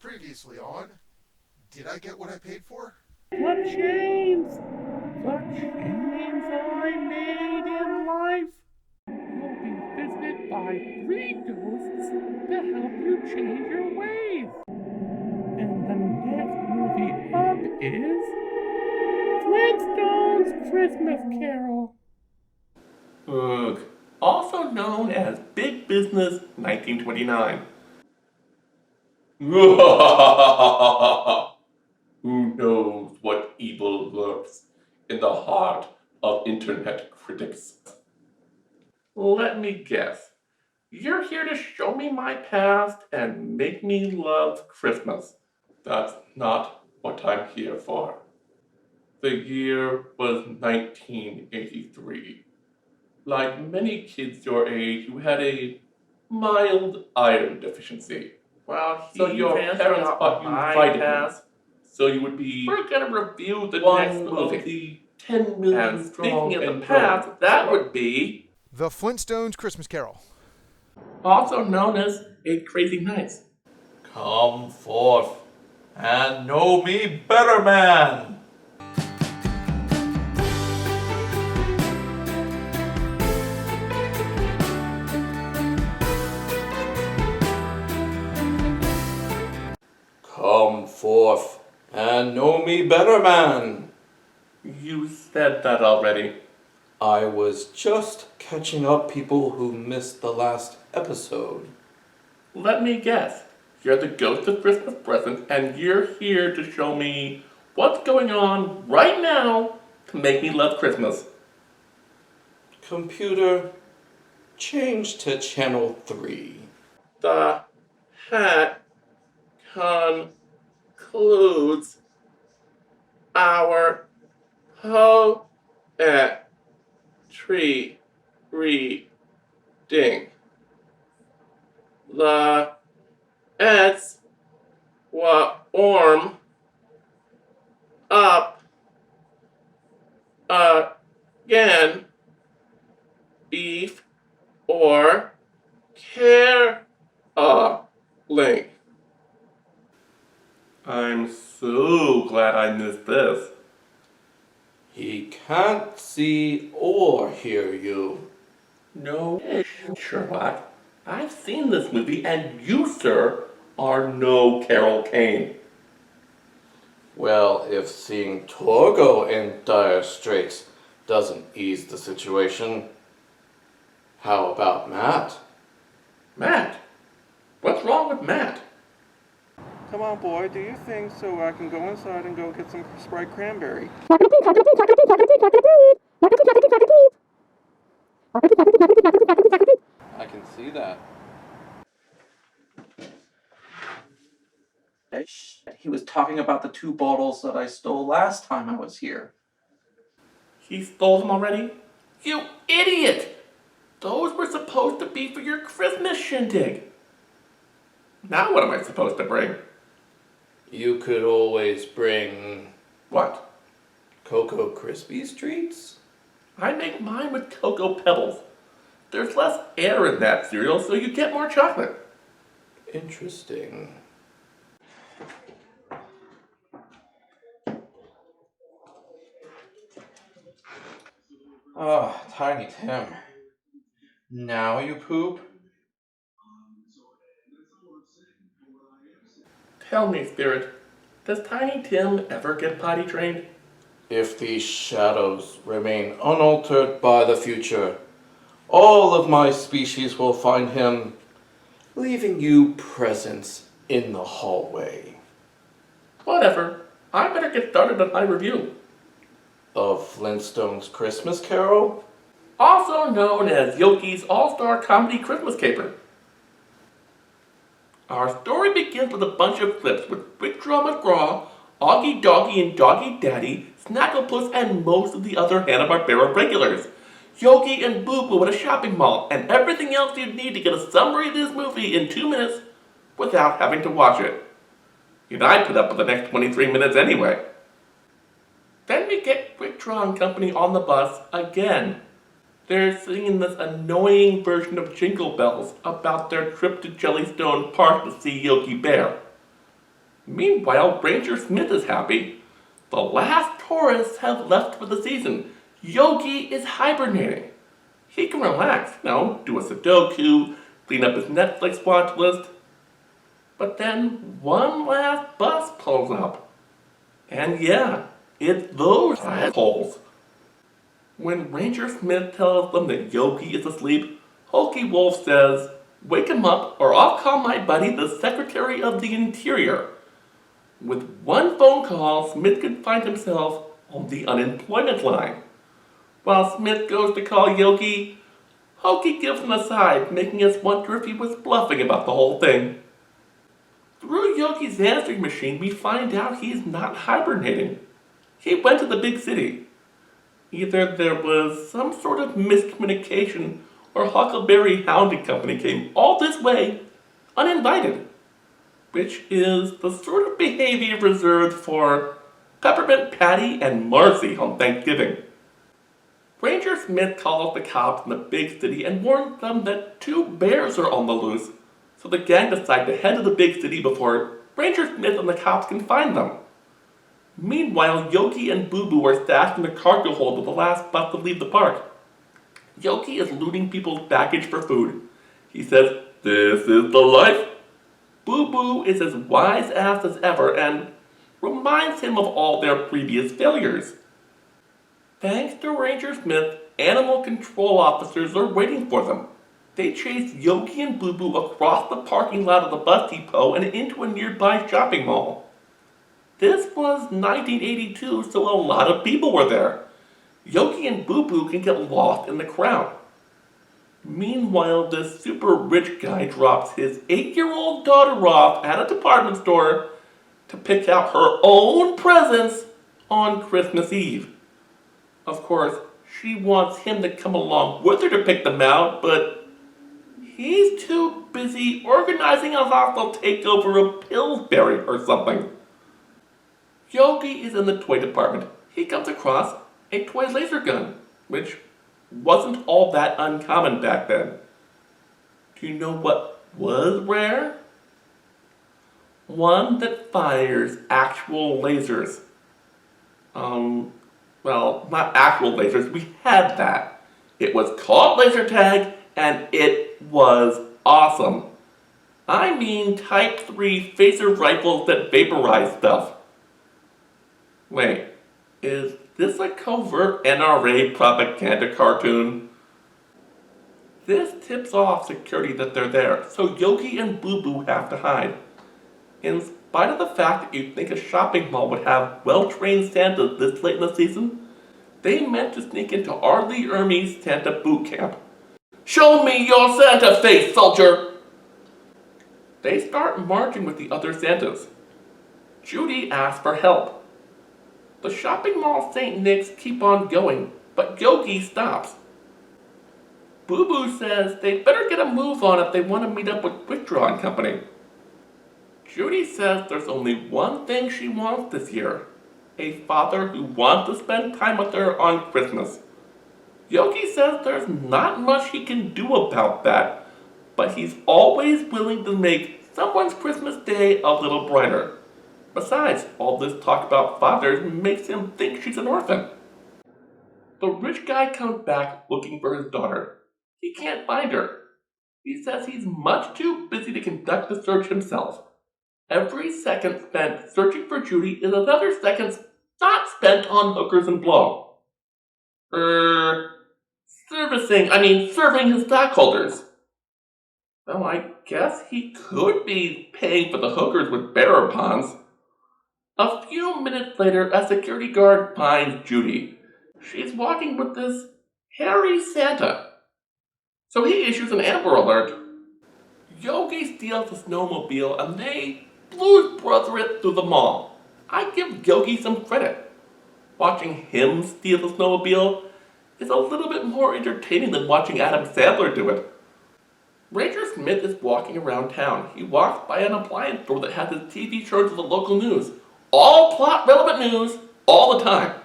Previously on, did I get what I paid for? The chains! The chains I made in life! You'll be visited by three ghosts to help you change your ways. And the next movie up is Flintstone's Christmas Carol. Ugh. Also known as Big Business 1929. Who knows what evil lurks in the heart of internet critics? Let me guess. You're here to show me my past and make me love Christmas. That's not what I'm here for. The year was 1983. Like many kids your age, you had a mild iron deficiency. Well, So your parents thought you vitamin, so you would be We're gonna review the one next movie. of the 10 million And strong speaking of and the past, growing. that would be The Flintstones Christmas Carol. Also known as Eight Crazy Nights. Come forth and know me better, man. Come forth and know me better, man. You said that already. I was just catching up people who missed the last episode. Let me guess. You're the ghost of Christmas present, and you're here to show me what's going on right now to make me love Christmas. Computer, change to channel 3. The hat concludes our poetry reading. Let's warm up again before caroling. I'm so glad I missed this. He can't see or hear you. No, Sherlock. I've seen this movie, and you, sir, are no Carol Kane. Well, if seeing Torgo in dire straits doesn't ease the situation, how about Matt? Matt? What's wrong with Matt? Come on, boy, do your thing so I can go inside and go get some Sprite cranberry. I can see that. He was talking about the 2 bottles that I stole last time I was here. He stole them already? You idiot! Those were supposed to be for your Christmas shindig. Now what am I supposed to bring? You could always bring What? Cocoa Krispies treats? I make mine with Cocoa Pebbles. There's less air in that cereal, so you get more chocolate. Interesting. Ah, Tiny Tim. Now you poop? Tell me, Spirit, does Tiny Tim ever get potty trained? If these shadows remain unaltered by the future, all of my species will find him, leaving you presents in the hallway. Whatever. I better get started on my review. Of Flintstone's Christmas Carol? Also known as Yogi's All-Star Comedy Christmas Caper. Our story begins with a bunch of clips with Big Draw McGraw, Augie Doggy and Doggy Daddy, Snagglepuss, and most of the other Hanna-Barbera regulars. Yogi and Boo Boo at a shopping mall, and everything else you'd need to get a summary of this movie in 2 minutes without having to watch it. And I put up with the next 23 minutes anyway. Then we get Quick Draw and Company on the bus again. They're singing this annoying version of Jingle Bells about their trip to Jellystone Park to see Yogi Bear. Meanwhile, Ranger Smith is happy. The last tourists have left for the season. Yogi is hibernating. He can relax, do a Sudoku, clean up his Netflix watch list. But then one last bus pulls up. And yeah, it's those assholes. When Ranger Smith tells them that Yogi is asleep, Hulky Wolf says, "Wake him up or I'll call my buddy the Secretary of the Interior." With one phone call, Smith could find himself on the unemployment line. While Smith goes to call Yogi, Hulky gives him a side, making us wonder if he was bluffing about the whole thing. Through Yogi's answering machine, we find out he's not hibernating. He went to the big city. Either there was some sort of miscommunication or Huckleberry Hounding Company came all this way uninvited, which is the sort of behavior reserved for Peppermint Patty and Marcy on Thanksgiving. Ranger Smith calls the cops in the big city and warns them that 2 bears are on the loose, so the gang decide to head to the big city before Ranger Smith and the cops can find them. Meanwhile, Yogi and Boo Boo are stashed in the cargo hold of the last bus to leave the park. Yogi is looting people's baggage for food. He says, "This is the life." Boo Boo is as wise-ass as ever and reminds him of all their previous failures. Thanks to Ranger Smith, animal control officers are waiting for them. They chase Yogi and Boo Boo across the parking lot of the bus depot and into a nearby shopping mall. This was 1982, so a lot of people were there. Yogi and Boo Boo can get lost in the crowd. Meanwhile, this super rich guy drops his 8-year-old daughter off at a department store to pick out her own presents on Christmas Eve. Of course, she wants him to come along with her to pick them out, but he's too busy organizing a hostile takeover of Pillsbury or something. Yogi is in the toy department. He comes across a toy laser gun, which wasn't all that uncommon back then. Do you know what was rare? One that fires actual lasers. Well, not actual lasers, we had that. It was called laser tag, and it was awesome. I mean Type 3 phaser rifles that vaporize stuff. Wait, is this a covert NRA propaganda cartoon? This tips off security that they're there, so Yogi and Boo Boo have to hide. In spite of the fact that you'd think a shopping mall would have well-trained Santas this late in the season, they meant to sneak into R. Lee Ermey's Santa boot camp. "Show me your Santa face, soldier!" They start marching with the other Santas. Judy asks for help. The shopping mall St. Nick's keep on going, but Yogi stops. Boo Boo says they'd better get a move on if they want to meet up with Quickdraw and Company. Judy says there's only one thing she wants this year: a father who wants to spend time with her on Christmas. Yogi says there's not much he can do about that, but he's always willing to make someone's Christmas day a little brighter. Besides, all this talk about fathers makes him think she's an orphan. The rich guy comes back looking for his daughter. He can't find her. He says he's much too busy to conduct the search himself. Every second spent searching for Judy is another second not spent on hookers and blow. Serving his stockholders. Well, I guess he could be paying for the hookers with bearer bonds. A few minutes later, a security guard finds Judy. She's walking with this hairy Santa. So he issues an Amber Alert. Yogi steals the snowmobile and they Blues Brother it through the mall. I give Yogi some credit. Watching him steal the snowmobile is a little bit more entertaining than watching Adam Sandler do it. Ranger Smith is walking around town. He walks by an appliance store that has his TV shown to the local news. All plot-relevant news, all the time.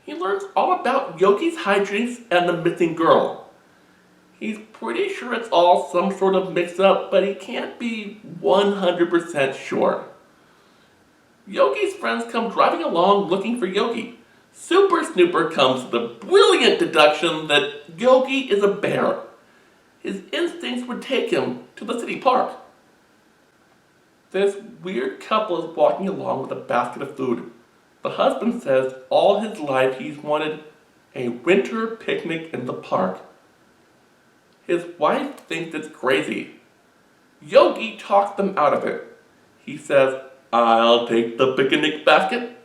He learns all about Yogi's hijinks and the missing girl. He's pretty sure it's all some sort of mix-up, but he can't be 100% sure. Yogi's friends come driving along looking for Yogi. Super Snooper comes to the brilliant deduction that Yogi is a bear. His instincts would take him to the city park. This weird couple is walking along with a basket of food. The husband says all his life he's wanted a winter picnic in the park. His wife thinks it's crazy. Yogi talks them out of it. He says, "I'll take the picnic basket,"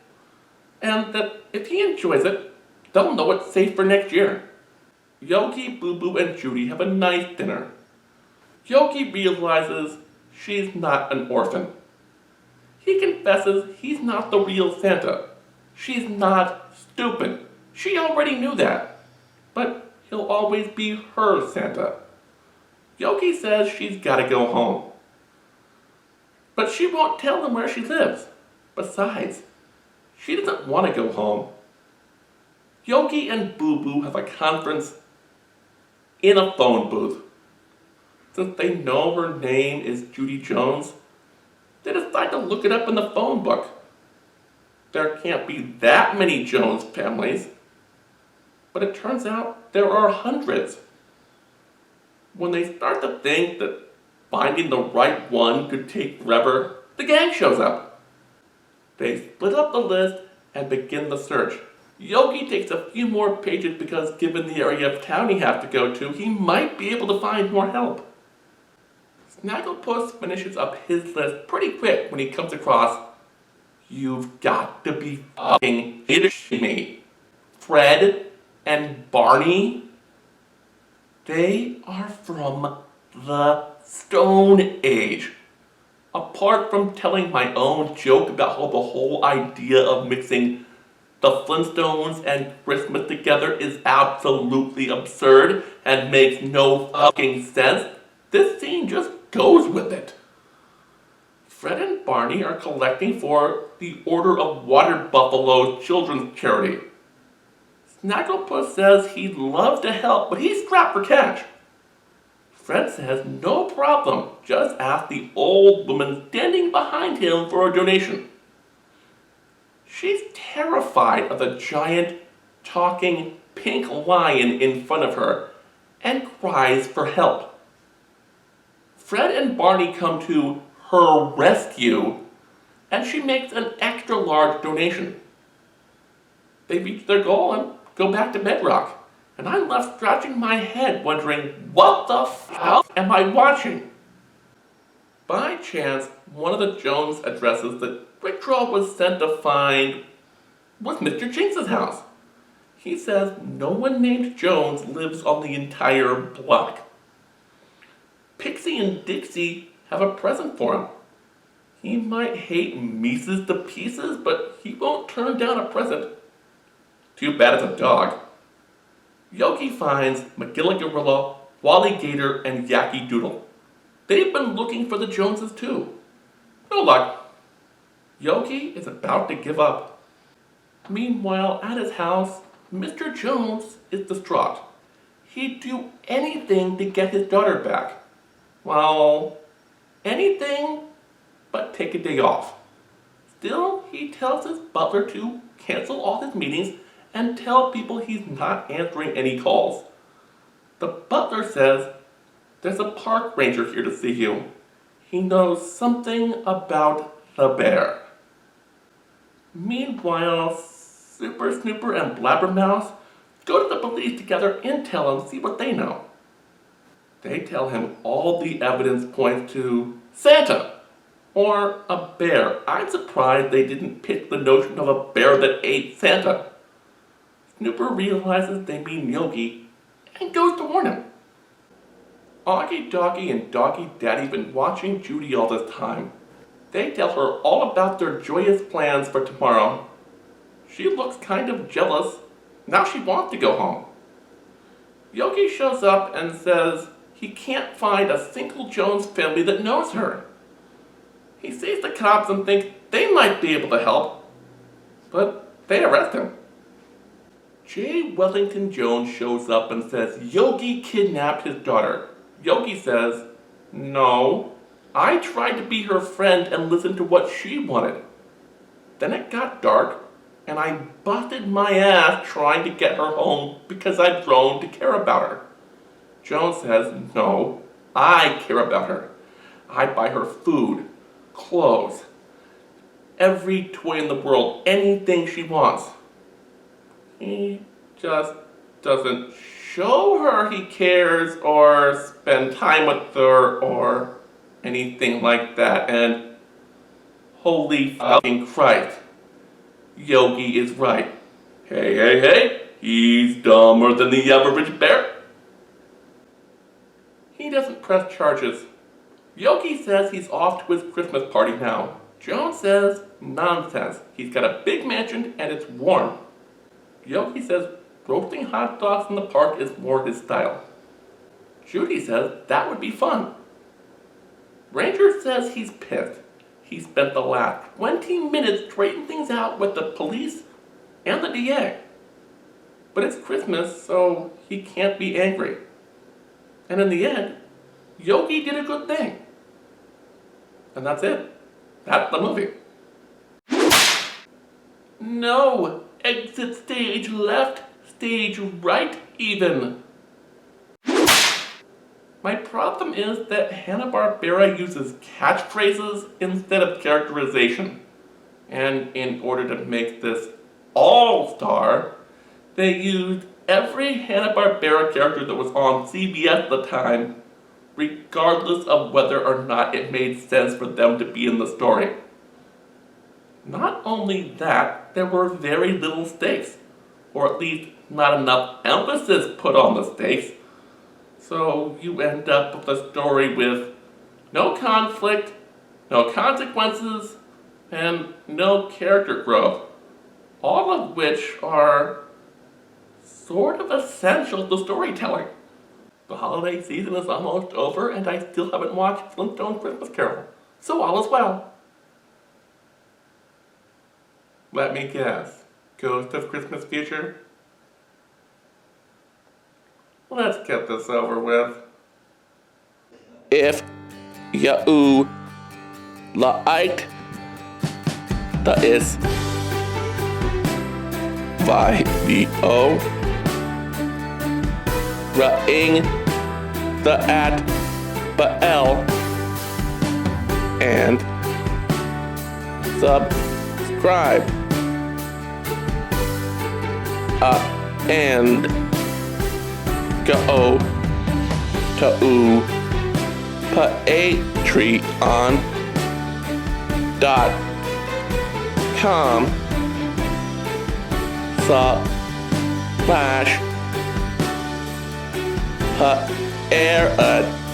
and that if he enjoys it, they'll know it's safe for next year. Yogi, Boo Boo, and Judy have a nice dinner. Yogi realizes she's not an orphan. He confesses he's not the real Santa. She's not stupid. She already knew that. But he'll always be her Santa. Yogi says she's gotta go home. But she won't tell him where she lives. Besides, she doesn't want to go home. Yogi and Boo Boo have a conference in a phone booth. Since they know her name is Judy Jones, they decide to look it up in the phone book. There can't be that many Jones families, but it turns out there are hundreds. When they start to think that finding the right one could take forever, the gang shows up. They split up the list and begin the search. Yogi takes a few more pages because given the area of town he has to go to, he might be able to find more help. Snagglepuss finishes up his list pretty quick when he comes across, "You've got to be fucking kidding me. Fred and Barney? They are from the Stone Age. Apart from telling my own joke about how the whole idea of mixing the Flintstones and Christmas together is absolutely absurd and makes no fucking sense, this scene just goes with it. Fred and Barney are collecting for the Order of Water Buffalo Children's Charity. Snagglepuss says he'd love to help, but he's strapped for cash. Fred says no problem, just ask the old woman standing behind him for a donation. She's terrified of the giant, talking pink lion in front of her and cries for help. Fred and Barney come to her rescue and she makes an extra large donation. They reach their goal and go back to Bedrock, and I'm left scratching my head wondering what the fuck am I watching? By chance, one of the Jones addresses that Rickdraw was sent to find was Mr. Jinx's house. He says no one named Jones lives on the entire block. Pixie and Dixie have a present for him. He might hate Mises to pieces, but he won't turn down a present. Too bad it's a dog. Yogi finds Magilla Gorilla, Wally Gator, and Yaki Doodle. They've been looking for the Joneses too. No luck. Yogi is about to give up. Meanwhile, at his house, Mr. Jones is distraught. He'd do anything to get his daughter back. Well, anything but take a day off. Still, he tells his butler to cancel all his meetings and tell people he's not answering any calls. The butler says, "There's a park ranger here to see you. He knows something about the bear." Meanwhile, Super Snooper and Blabbermouth go to the police to gather intel and see what they know. They tell him all the evidence points to Santa, or a bear. I'm surprised they didn't pick the notion of a bear that ate Santa. Snooper realizes they mean Yogi and goes to warn him. Augie Doggy and Doggy Daddy been watching Judy all this time. They tell her all about their joyous plans for tomorrow. She looks kind of jealous. Now she wants to go home. Yogi shows up and says he can't find a single Jones family that knows her. He sees the cops and thinks they might be able to help, but they arrest him. J. Wellington Jones shows up and says Yogi kidnapped his daughter. Yogi says, "No, I tried to be her friend and listen to what she wanted." Then it got dark, and I busted my ass trying to get her home because I'd grown to care about her. Joan says, no, I care about her. I buy her food, clothes, every toy in the world, anything she wants. He just doesn't show her he cares or spend time with her or anything like that. And holy fucking Christ, Yogi is right. Hey, hey, hey, he's dumber than the average bear. He doesn't press charges. Yogi says he's off to his Christmas party now. Joan says nonsense. He's got a big mansion and it's warm. Yogi says roasting hot dogs in the park is more his style. Judy says that would be fun. Ranger says he's pissed. He spent the last 20 minutes straightening things out with the police and the DA. But it's Christmas, so he can't be angry. And in the end, Yogi did a good thing. And that's it. That's the movie. No! Exit stage left, stage right even. My problem is that Hanna-Barbera uses catchphrases instead of characterization. And in order to make this all-star, they used every Hanna-Barbera character that was on CBS at the time, regardless of whether or not it made sense for them to be in the story. Not only that, there were very little stakes, or at least not enough emphasis put on the stakes. So you end up with a story with no conflict, no consequences, and no character growth. All of which are sort of essential to storytelling. The holiday season is almost over and I still haven't watched Flintstone Christmas Carol, so all is well. Let me guess, Ghost of Christmas Future? Let's get this over with. If you like this video, ring the bell and subscribe. And go to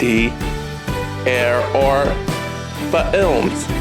patreon.com/parody error films.